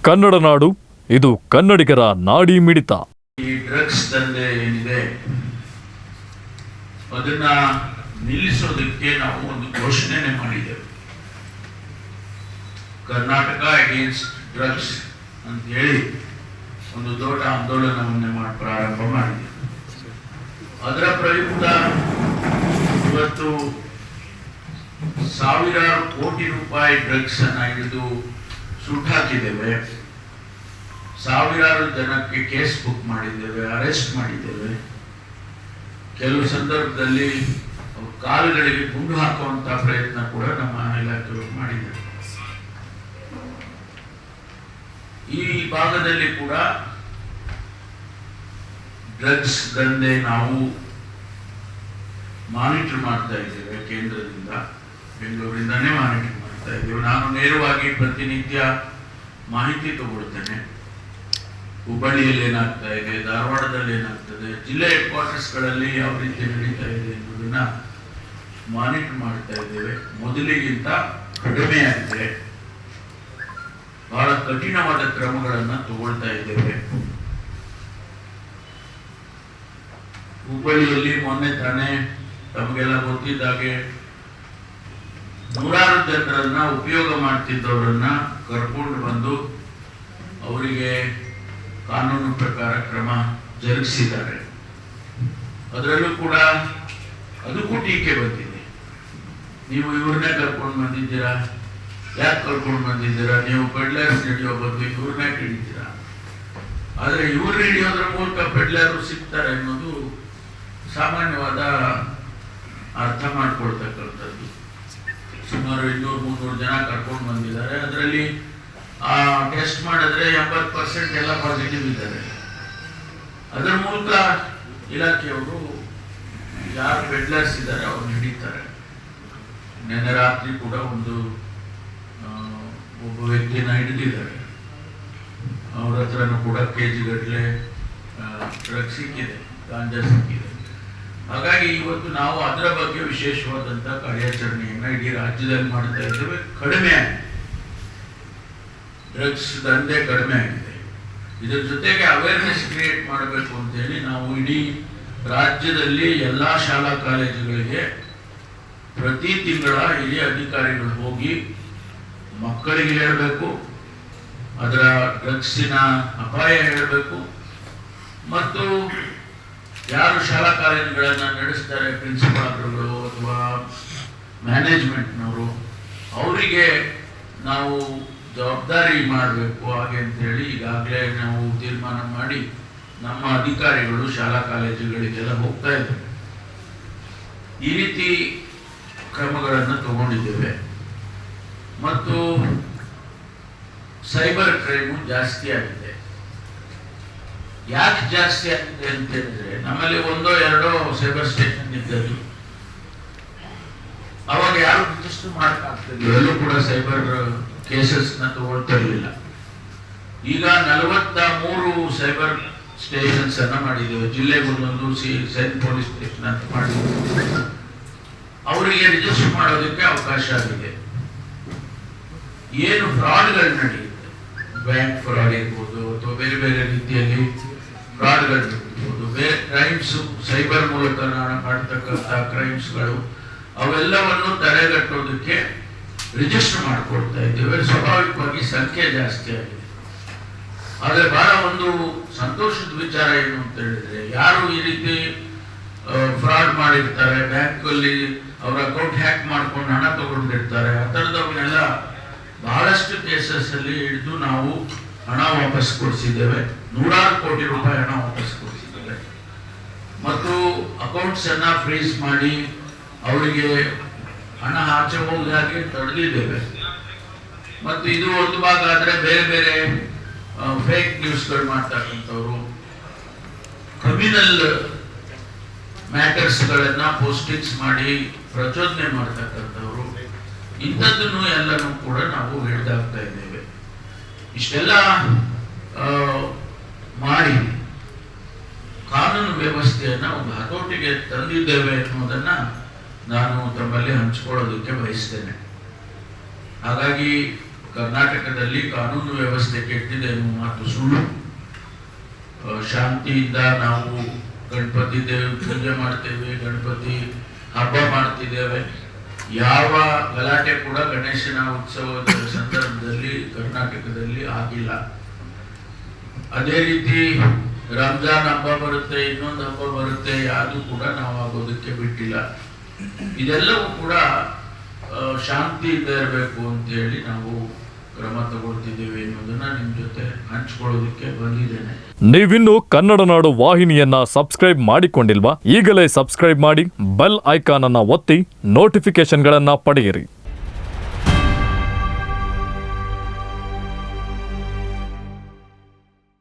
ಕನ್ನಡ ನಾಡು, ಇದು ಕನ್ನಡಿಗರ ನಾಡಿ ಮಿಡಿತ. ಈ ಡ್ರಗ್ಸ್ ದಂಧೆ ಏನಿದೆ ಅದನ್ನ ನಿಲ್ಲಿಸೋದಕ್ಕೆ ನಾವು ಒಂದು ಘೋಷಣೆನೆ ಮಾಡಿದ್ದೇವೆ. ಕರ್ನಾಟಕ ಅಗೇನ್ಸ್ಟ್ ಡ್ರಗ್ಸ್ ಅಂತ ಹೇಳಿ ಒಂದು ದೊಡ್ಡ ಆಂದೋಲನವನ್ನೇ ಪ್ರಾರಂಭ ಮಾಡಿದ್ದೇವೆ. ಅದರ ಪ್ರಯುಕ್ತ ಇವತ್ತು ಸಾವಿರಾರು ಕೋಟಿ ರೂಪಾಯಿ ಡ್ರಗ್ಸ್ ಅನ್ನ ಹಿಡಿದು ಸುಟ್ಟಾಕಿದ್ದೇವೆ. ಸಾವಿರಾರು ಜನಕ್ಕೆ ಕೇಸ್ ಬುಕ್ ಮಾಡಿದ್ದೇವೆ, ಅರೆಸ್ಟ್ ಮಾಡಿದ್ದೇವೆ. ಕೆಲವು ಸಂದರ್ಭದಲ್ಲಿ ಕಾಲುಗಳಿಗೆ ಗುಂಡು ಹಾಕುವಂತ ಪ್ರಯತ್ನ ಕೂಡ ನಮ್ಮ ಇಲಾಖೆಗಳು ಮಾಡಿದ್ದೇವೆ. ಈ ಭಾಗದಲ್ಲಿ ಕೂಡ ಡ್ರಗ್ಸ್ ದಂಧೆ ನಾವು ಮಾನಿಟರ್ ಮಾಡ್ತಾ ಇದ್ದೇವೆ. ಕೇಂದ್ರದಿಂದ, ಬೆಂಗಳೂರಿಂದಾನೇ ಮಾನಿಟರ್ ಮಾಡ್ತಾ ಇದ್ದೇವೆ. ನಾನು ನೇರವಾಗಿ ಪ್ರತಿನಿತ್ಯ ಮಾಹಿತಿ ತಗೊಳ್ತೇನೆ. ಹುಬ್ಬಳ್ಳಿಯಲ್ಲಿ ಏನಾಗ್ತಾ ಇದೆ, ಧಾರವಾಡದಲ್ಲಿ ಏನಾಗ್ತದೆ, ಜಿಲ್ಲೆ ಹೆಡ್ ಕ್ವಾರ್ಟರ್ಸ್ಗಳಲ್ಲಿ ಯಾವ ರೀತಿ ನಡೀತಾ ಇದೆ ಅನ್ನೋದನ್ನ ಮಾನಿಟರ್ ಮಾಡ್ತಾ ಇದ್ದೇವೆ. ಮೊದಲಿಗಿಂತ ಕಡಿಮೆ ಆಗಿದೆ. ಬಹಳ ಕಠಿಣವಾದ ಕ್ರಮಗಳನ್ನ ತಗೊಳ್ತಾ ಇದ್ದೇವೆ. ಹುಬ್ಬಳ್ಳಿಯಲ್ಲಿ ಮೊನ್ನೆ ತಾನೇ ತಮಗೆಲ್ಲ ಗೊತ್ತಿದ್ದಾಗೆ ನೂರಾರು ಜನರನ್ನ ಉಪಯೋಗ ಮಾಡ್ತಿದ್ದವರನ್ನ ಕರ್ಕೊಂಡು ಬಂದು ಅವರಿಗೆ ಕಾನೂನು ಪ್ರಕಾರ ಕ್ರಮ ಜರುಗಿಸಿದ್ದಾರೆ. ಅದರಲ್ಲೂ ಕೂಡ ಅದಕ್ಕೂ ಟೀಕೆ ಬಂದಿದೆ. ನೀವು ಇವ್ರನ್ನೇ ಕರ್ಕೊಂಡು ಬಂದಿದ್ದೀರಾ, ಯಾಕೆ ಕರ್ಕೊಂಡು ಬಂದಿದ್ದೀರಾ, ನೀವು ಪೆಡ್ಲರ್ಸ್ ಹಿಡಿಯೋ ಬದಲು ಇವ್ರನ್ನೇ ಹಿಡಿತೀರಾ. ಆದ್ರೆ ಇವ್ರು ಹಿಡಿಯೋದ್ರ ಮೂಲಕ ಪೆಡ್ಲರು ಸಿಗ್ತಾರೆ ಅನ್ನೋದು ಸಾಮಾನ್ಯವಾದ ಅರ್ಥ ಮಾಡ್ಕೊಳ್ತಕ್ಕಂಥದ್ದು. ಸುಮಾರು 200-300 ಜನ ಕರ್ಕೊಂಡು ಬಂದಿದ್ದಾರೆ. ಅದರಲ್ಲಿ ಟೆಸ್ಟ್ ಮಾಡಿದ್ರೆ 80% ಎಲ್ಲ ಪಾಸಿಟಿವ್ ಇದ್ದಾರೆ. ಅದರ ಮೂಲಕ ಇಲಾಖೆಯವರು ಯಾರು ಪೆಡ್ಲರ್ಸ್ ಇದ್ದಾರೆ ಅವ್ರನ್ನ ಹಿಡಿತಾರೆ. ನಿನ್ನೆ ರಾತ್ರಿ ಕೂಡ ಒಬ್ಬ ವ್ಯಕ್ತಿನ ಹಿಡಿದಿದ್ದಾರೆ. ಅವ್ರ ಹತ್ರನೂ ಕೂಡ ಕೆಜಿ ಗಟ್ಟಲೆ ಡ್ರಗ್ ಸಿಕ್ಕಿದೆ, ಗಾಂಜಾ ಸಿಕ್ಕಿದೆ. ಹಾಗಾಗಿ ಇವತ್ತು ನಾವು ಅದರ ಬಗ್ಗೆ ವಿಶೇಷವಾದಂತ ಕಾರ್ಯಾಚರಣೆಯನ್ನ ಇಡೀ ರಾಜ್ಯದಲ್ಲಿ ಮಾಡ್ತಾ ಇದ್ದೇವೆ. ಕಡಿಮೆ ಆಗಿದೆ, ಡ್ರಗ್ಸ್ ದಂಧೆ ಕಡಿಮೆ ಆಗಿದೆ. ಇದರ ಜೊತೆಗೆ ಅವೇರ್ನೆಸ್ ಕ್ರಿಯೇಟ್ ಮಾಡಬೇಕು ಅಂತ ಹೇಳಿ ನಾವು ಇಡೀ ರಾಜ್ಯದಲ್ಲಿ ಎಲ್ಲಾ ಶಾಲಾ ಕಾಲೇಜುಗಳಿಗೆ ಪ್ರತಿ ತಿಂಗಳ ಹಿರಿಯ ಅಧಿಕಾರಿಗಳು ಹೋಗಿ ಮಕ್ಕಳಿಗೆ ಹೇಳಬೇಕು, ಅದರ ಡ್ರಗ್ಸಿನ ಅಪಾಯ ಹೇಳಬೇಕು, ಮತ್ತು ಯಾರು ಶಾಲಾ ಕಾಲೇಜುಗಳನ್ನ ನಡೆಸ್ತಾರೆ, ಪ್ರಿನ್ಸಿಪಾಲ್ಗಳು ಅಥವಾ ಮ್ಯಾನೇಜ್ಮೆಂಟ್ನವರು, ಅವರಿಗೆ ನಾವು ಜವಾಬ್ದಾರಿ ಮಾಡಬೇಕು. ಹಾಗೆ ಅಂತೇಳಿ ಈಗಾಗಲೇ ನಾವು ತೀರ್ಮಾನ ಮಾಡಿ ನಮ್ಮ ಅಧಿಕಾರಿಗಳು ಶಾಲಾ ಕಾಲೇಜುಗಳಿಗೆಲ್ಲ ಹೋಗ್ತಾ ಇದ್ದಾರೆ. ಈ ರೀತಿ ಕ್ರಮಗಳನ್ನು ತಗೊಂಡಿದ್ದೇವೆ. ಮತ್ತು ಸೈಬರ್ ಕ್ರೈಮು ಜಾಸ್ತಿ ಆಗಿದೆ. ಯಾಕೆ ಜಾಸ್ತಿ ಆಗಿದೆ ಅಂತ ಹೇಳಿದ್ರೆ, ನಮ್ಮಲ್ಲಿ 1-2 ಸೈಬರ್ ಸ್ಟೇಷನ್ ಇದ್ದದ್ದು, ಅವಾಗ ಯಾರು ರಿಜಿಸ್ಟರ್ ಮಾಡಕ್ಕಾಗ್ತಿದ್ರು, ಎಲ್ಲೂ ಕೂಡ ಸೈಬರ್ ಕೇಸಸ್ ನ ತಗೊಳ್ತಾ ಇರಲಿಲ್ಲ. ಈಗ 43 ಸೈಬರ್ ಸ್ಟೇಷನ್ಸ್ ಅನ್ನ ಮಾಡಿದ್ದೇವೆ. ಜಿಲ್ಲೆಗೊಂದೊಂದು ಸೈನ್ ಪೊಲೀಸ್ ಸ್ಟೇಷನ್ ಅಂತ ಮಾಡಿದ್ದೇವೆ. ಅವರಿಗೆ ರಿಜಿಸ್ಟರ್ ಮಾಡೋದಕ್ಕೆ ಅವಕಾಶ ಆಗಿದೆ. ಏನು ಫ್ರಾಡ್ಗಳು ನಡೆಯುತ್ತೆ, ಬ್ಯಾಂಕ್ ಫ್ರಾಡ್ ಇರ್ಬೋದು ಅಥವಾ ಬೇರೆ ಬೇರೆ ರೀತಿಯಲ್ಲಿ ಫ್ರಾಡ್ಗಳು ಇರ್ಬೋದು, ಬೇರೆ ಕ್ರೈಮ್ಸ್ ಸೈಬರ್ ಮೂಲಕ ಮಾಡ್ತಕ್ಕಂಥ ಕ್ರೈಮ್ಸ್ಗಳು, ಅವೆಲ್ಲವನ್ನು ತಡೆಗಟ್ಟೋದಕ್ಕೆ ರಿಜಿಸ್ಟರ್ ಮಾಡ್ಕೊಳ್ತಾ ಇದ್ದೇವೆ. ಸ್ವಾಭಾವಿಕವಾಗಿ ಸಂಖ್ಯೆ ಜಾಸ್ತಿ ಆಗಿದೆ. ಆದರೆ ಬಹಳ ಒಂದು ಸಂತೋಷದ ವಿಚಾರ ಏನು ಅಂತ ಹೇಳಿದ್ರೆ, ಯಾರು ಈ ರೀತಿ ಫ್ರಾಡ್ ಮಾಡಿರ್ತಾರೆ, ಬ್ಯಾಂಕ್ ಅಲ್ಲಿ ಅವರ ಅಕೌಂಟ್ ಹ್ಯಾಕ್ ಮಾಡ್ಕೊಂಡು ಹಣ ತಗೊಂಡಿರ್ತಾರೆ, ಆ ಥರದವನ್ನೆಲ್ಲ ಬಹಳಷ್ಟು ಕೇಸಸ್ ಅಲ್ಲಿ ಹಿಡಿದು ನಾವು ಹಣ ವಾಪಸ್ ಕೊಡಿಸಿದ್ದೇವೆ. ನೂರಾರು ಕೋಟಿ ರೂಪಾಯಿ ಹಣ ವಾಪಸ್ ಕೊಡಿಸಿದ್ದೇವೆ. ಮತ್ತು ಅಕೌಂಟ್ಸ್ ಅನ್ನ ಫ್ರೀಸ್ ಮಾಡಿ ಅವರಿಗೆ ಹಣ ಆಚೆ ಹೋಗಿ ತಡೆದಿದ್ದೇವೆ. ಮತ್ತು ಇದು ಒಂದು ಭಾಗ ಆದ್ರೆ ಬೇರೆ ಬೇರೆ ಫೇಕ್ ನ್ಯೂಸ್ಗಳು ಮಾಡ್ತಕ್ಕಂಥವ್ರು, ಕ್ರಿಮಿನಲ್ ಮ್ಯಾಟರ್ಸ್ಗಳನ್ನ ಪೋಸ್ಟಿಂಗ್ಸ್ ಮಾಡಿ ಪ್ರಚೋದನೆ ಮಾಡ್ತಕ್ಕಂಥವ್ರು, ಇಂಥದ್ದನ್ನು ಎಲ್ಲನೂ ಕೂಡ ನಾವು ಹಿಡಿದಾಗ್ತಾ ಇದ್ದೇವೆ. ಇಷ್ಟೆಲ್ಲ ಮಾಡಿ ಕಾನೂನು ವ್ಯವಸ್ಥೆಯನ್ನ ಒಂದು ಹತೋಟಿಗೆ ತಂದಿದ್ದೇವೆ ಅನ್ನೋದನ್ನ ನಾನು ತಮ್ಮಲ್ಲಿ ಹಂಚಿಕೊಳ್ಳೋದಕ್ಕೆ ಬಯಸ್ತೇನೆ. ಹಾಗಾಗಿ ಕರ್ನಾಟಕದಲ್ಲಿ ಕಾನೂನು ವ್ಯವಸ್ಥೆ ಕೆಟ್ಟಿದೆ ಎನ್ನುವ ಮಾತು ಸುಳ್ಳು. ಶಾಂತಿಯಿಂದ ನಾವು ಗಣಪತಿ ಪೂಜೆ ಮಾಡ್ತೇವೆ, ಗಣಪತಿ ಹಬ್ಬ ಮಾಡ್ತಿದ್ದೇವೆ. ಯಾವ ಗಲಾಟೆ ಕೂಡ ಗಣೇಶನ ಉತ್ಸವದ ಸಂದರ್ಭದಲ್ಲಿ ಕರ್ನಾಟಕದಲ್ಲಿ ಆಗಿಲ್ಲ. ಅದೇ ರೀತಿ ರಂಜಾನ್ ಹಬ್ಬ ಬರುತ್ತೆ, ಇನ್ನೊಂದು ಹಬ್ಬ ಬರುತ್ತೆ, ಯಾವುದು ಕೂಡ ನಾವು ಆಗೋದಕ್ಕೆ ಬಿಟ್ಟಿಲ್ಲ. ಇದೆಲ್ಲವೂ ಕೂಡ ಶಾಂತಿಯಿಂದ ಇರಬೇಕು ಅಂತೇಳಿ ನಾವು ಕ್ರಮ ತಗೊಳ್ತಿದ್ದೇವೆ ಎನ್ನುವುದನ್ನ ನಿಮ್ಮ ಜೊತೆ ಹಂಚ್ಕೊಳ್ಳೋದಕ್ಕೆ ಬಂದಿದ್ದೇನೆ. ನೀವಿನ್ನು ಕನ್ನಡ ನಾಡು ವಾಹಿನಿಯನ್ನ ಸಬ್ಸ್ಕ್ರೈಬ್ ಮಾಡಿಕೊಂಡಿಲ್ವಾ? ಈಗಲೇ ಸಬ್ಸ್ಕ್ರೈಬ್ ಮಾಡಿ, ಬೆಲ್ ಐಕಾನ್ ಅನ್ನ ಒತ್ತಿ ನೋಟಿಫಿಕೇಶನ್ಗಳನ್ನ ಪಡೆಯಿರಿ.